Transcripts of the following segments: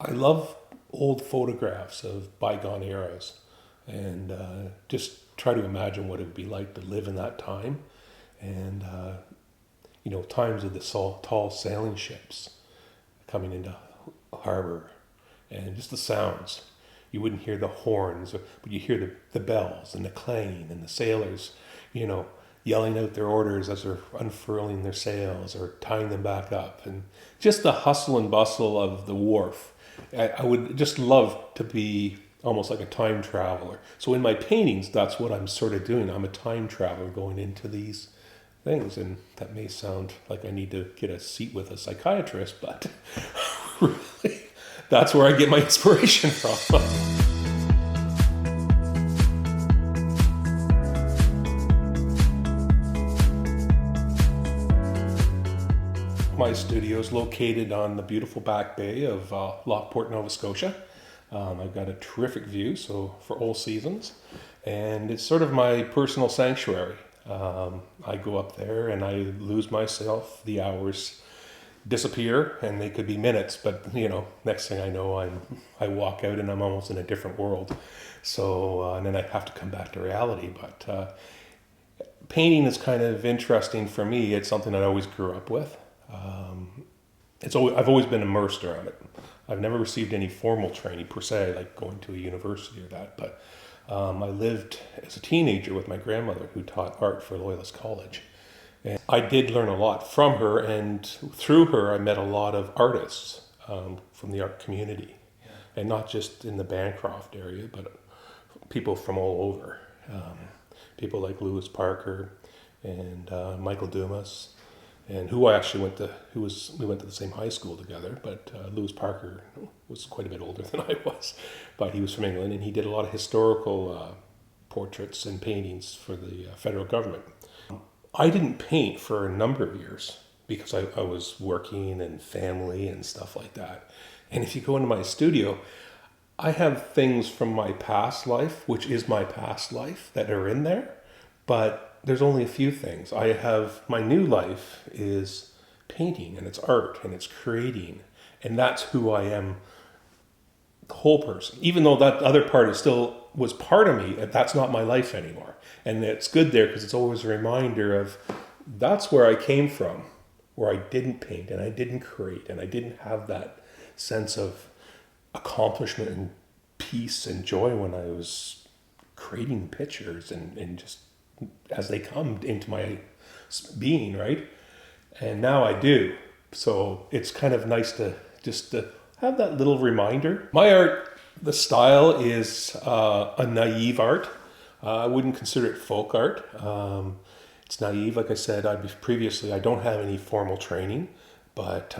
I love old photographs of bygone eras and just try to imagine what it would be like to live in that time. And, times of the tall sailing ships coming into harbor and just the sounds. You wouldn't hear the horns, but you hear the bells and the clanging and the sailors, yelling out their orders as they're unfurling their sails or tying them back up. And just the hustle and bustle of the wharf. I would just love to be almost like a time traveler. So in my paintings, that's what I'm sort of doing. I'm a time traveler going into these things. And that may sound like I need to get a seat with a psychiatrist, but really, that's where I get my inspiration from. My studio is located on the beautiful back bay of Lockeport, Nova Scotia. I've got a terrific view, so for all seasons, and it's sort of my personal sanctuary. I go up there and I lose myself. The hours disappear, and they could be minutes, but next thing I know, I walk out and I'm almost in a different world. So and then I have to come back to reality. But painting is kind of interesting for me. It's something I always grew up with. I've always been immersed around it. I've never received any formal training per se, like going to a university or that, but I lived as a teenager with my grandmother who taught art for Loyalist College. And I did learn a lot from her, and through her I met a lot of artists from the art community. Yeah. And not just in the Bancroft area, but people from all over. People like Lewis Parker and Michael Dumas, and who I actually we went to the same high school together, but Lewis Parker was quite a bit older than I was, but he was from England, and he did a lot of historical portraits and paintings for the federal government. I didn't paint for a number of years because I was working and family and stuff like that. And if you go into my studio, I have things from my past life, which is my past life, that are in there, but there's only a few things. I have my new life is painting, and it's art, and it's creating, and that's who I am, the whole person. Even though that other part was part of me, that's not my life anymore. And it's good there because it's always a reminder of that's where I came from, where I didn't paint and I didn't create and I didn't have that sense of accomplishment and peace and joy when I was creating pictures and just as they come into my being, right? And now I do. So it's kind of nice to have that little reminder. My art, the style is a naive art. I wouldn't consider it folk art. It's naive, like I said. I don't have any formal training, but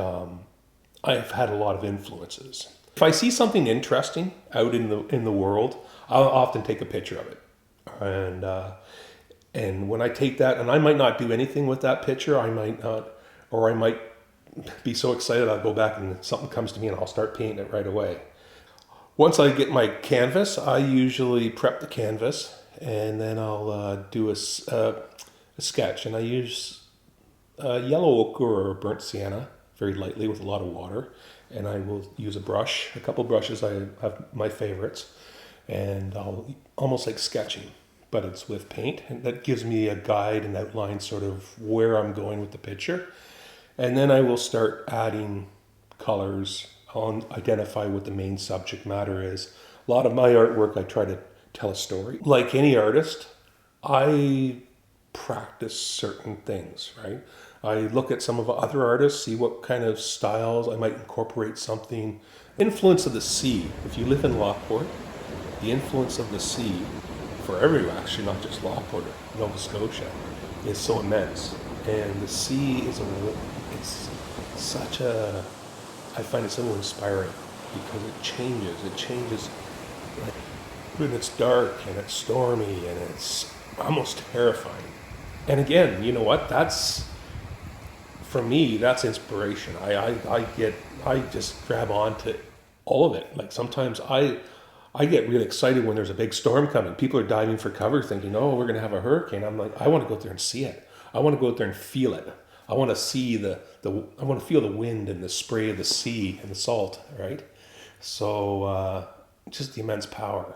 I've had a lot of influences. If I see something interesting out in the world, I'll often take a picture of it. And when I take that, and I might not do anything with that picture, I might be so excited I'll go back and something comes to me and I'll start painting it right away. Once I get my canvas, I usually prep the canvas and then I'll do a sketch. And I use yellow ochre or burnt sienna very lightly with a lot of water. And I will use a couple brushes. I have my favorites, and I'll almost like sketching, but it's with paint, and that gives me a guide and outline sort of where I'm going with the picture. And then I will start adding colors, identify what the main subject matter is. A lot of my artwork, I try to tell a story. Like any artist, I practice certain things, right? I look at some of the other artists, see what kind of styles I might incorporate something. Influence of the sea. If you live in Lockeport, the influence of the sea for everywhere, actually, not just Lockeport, Nova Scotia, is so immense. And the sea I find it so inspiring because it changes like, when it's dark and it's stormy and it's almost terrifying. And again, you know what, for me, that's inspiration. I just grab onto all of it. Like sometimes I get really excited when there's a big storm coming. People are diving for cover thinking, oh, we're going to have a hurricane. I'm like, I want to go out there and see it. I want to go out there and feel it. I want to see I want to feel the wind and the spray of the sea and the salt, right? So just the immense power.